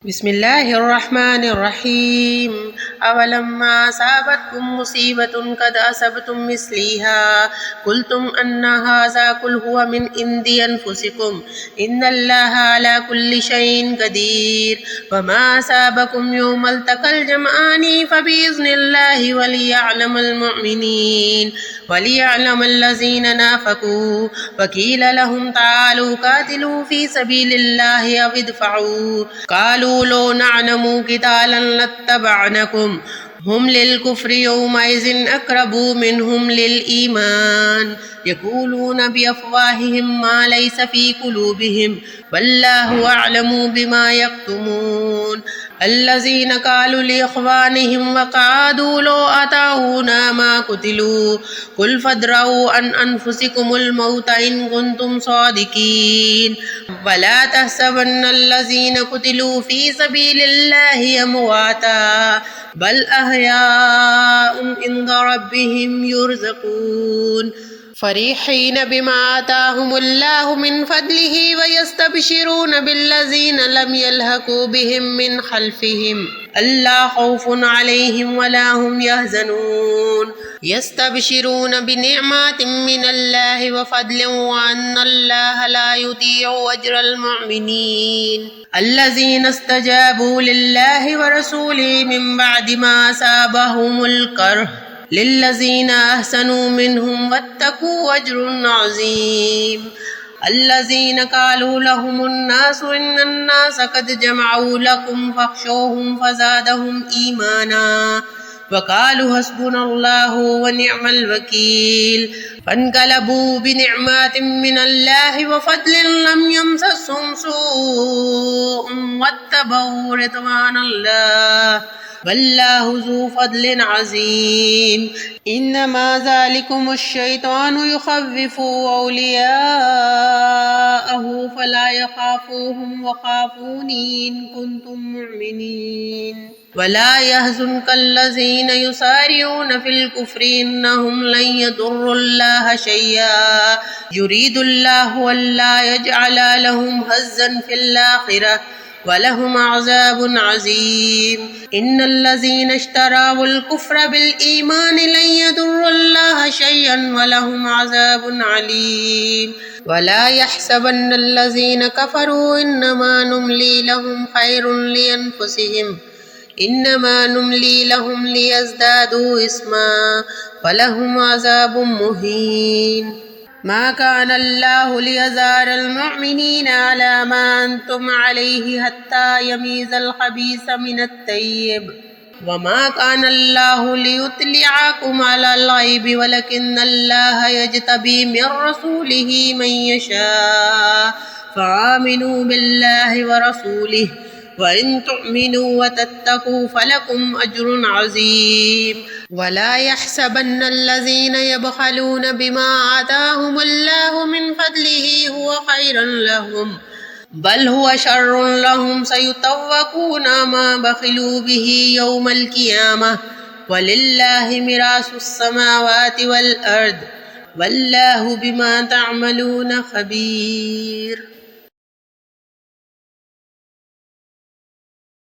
बिस्मिल्लाहिर्रहमानिर्रहीम। अवलम्मा असाबतकुम मुसीबतुन कद असबतुम मिस्लिहा कुल्तुम अन्ना हाज़ा कुल हुवा मिन इंदी अनफुसिकुम इन्नल्लाहा अला कुल्लि शैइन कदीर वमा असाबकुम यौमल तक़ल जमआनी फबिइज़्निल्लाहि वलियअलमल मुमिनीन वलियअलमल्लज़ीना नाफ़क़ू वक़ील लहुम तालू क़ातिलू फ़ी सबीलिल्लाहि अव इदफ़अू क़ालू लो नअलमु क़ितालन लत्तबअनकुम हुम लिलकुफ़्रि यौमइज़िन अक़रबू मिनहुम लिलईमान यक़ूलून बिअफ़वाहिहिम मा लैस फ़ी क़ुलूबिहिम वल्लाहु अअलमु बिमा यक्तुमून अल्लज़ीना क़ालू लिइख़वानिहिम वक़अदू लो अताऊना मा क़ुतिलू क़ुल फ़द्रऊ अन अनफ़ुसिकुमुल मौत इन कुन्तुम सादिक़ीन वला तहसबन्नल्लज़ीना क़ुतिलू फ़ी सबीलिल्लाहि अमवाता बल अहयाउन इंद रब्बिहिम युरज़क़ून फ़रीहीन बिमा आताहुमुल्लाहु मिन फ़द्लिहि व यस्तबशिरून बिल्लज़ीना लम यल्हक़ू बिहिम मिन ख़ल्फ़िहिम अल्ला ख़ौफ़ुन अलैहिम वला हुम यहज़नून यस्तबशिरून बिनिअमातिम मिनल्लाहि व फ़द्लिन व अन्नल्लाहा ला युदीअु अज्रल मुमिनीन अल्लज़ीना इस्तजाबू लिल्लाहि व रसूलिहि मिन बअदि मा असाबहुमुल कर्ह लिल्लज़ीना अहसनू मिनहुम वत्तक़ू अज्रुन अज़ीम अल्लज़ीना क़ालू लहुमुन्नासु इन्नन्नास क़द जमअू लकुम फ़ख़शौहुम फ़ज़ादहुम ईमाना वक़ालू हस्बुनल्लाहु व निअमल वकील फ़न्क़लबू बिनिअमातिम मिनल्लाहि व फ़द्लिन लम यमससहुम सूअन वत्तबऊ रिज़वानल्लाह वल्लाहु ज़ू फ़द्लिन अज़ीम इन्नमा ज़ालिकुमुश्शैतानु युख़व्विफ़ु औलियाअहु फ़ला यख़ाफ़ूहुम वख़ाफ़ूनी इन कुन्तुम मुमिनीन वला यहज़ुनकल्लज़ीना युसारिऊन फ़िल कुफ़्रि इन्नहुम लन यदुर्रुल्लाह शैआ युरीदुल्लाहु अल्ला यजअला लहुम हज़्ज़न फ़िल आख़िरह वलहुम अज़ाबुन अज़ीम इन्नल्लज़ीना इश्तरावुल कुफ़्र बिल ईमान लन यदुर्रुल्लाह शैअन वलहुम अज़ाबुन अलीम वला यहसबन्नल्लज़ीना कफ़रू इन्नमा नुम्ली लहुम ख़ैरुन लिअन्फ़ुसिहिम इन्नमा नुम्ली लहुम लियज़्दादू इस्मा वलहुम अज़ाबुम मुहीन मा कान अल्लाहु लियज़ारल मुमिनीना अला मा अंतुम अलैहि हत्ता यमीज़ल ख़बीस मिनत तय्यिब वमा कान अल्लाहु लियुत्लिअकुम अलल ग़ैबि वलकिन्नल्लाह यज्तबी मिन रसूलिहि मन यशा फ़आमिनू बिल्लाहि व रसूलिहि व इन तुअमिनू व तत्तक़ू फ़लकुम अज्रुन अज़ीम वला यहसबन्नल्लज़ीना यबख़लून बिमा आताहुमुल्लाहु मिन फ़द्लिहि हुवा ख़ैरन लहुम बल हुवा शर्रुन लहुम सयुतव्वक़ूना मा बख़िलू बिहि यौमल क़ियामह वलिल्लाहि मिरासुस समावाति वल अर्द वल्लाहु बिमा तअमलून ख़बीर।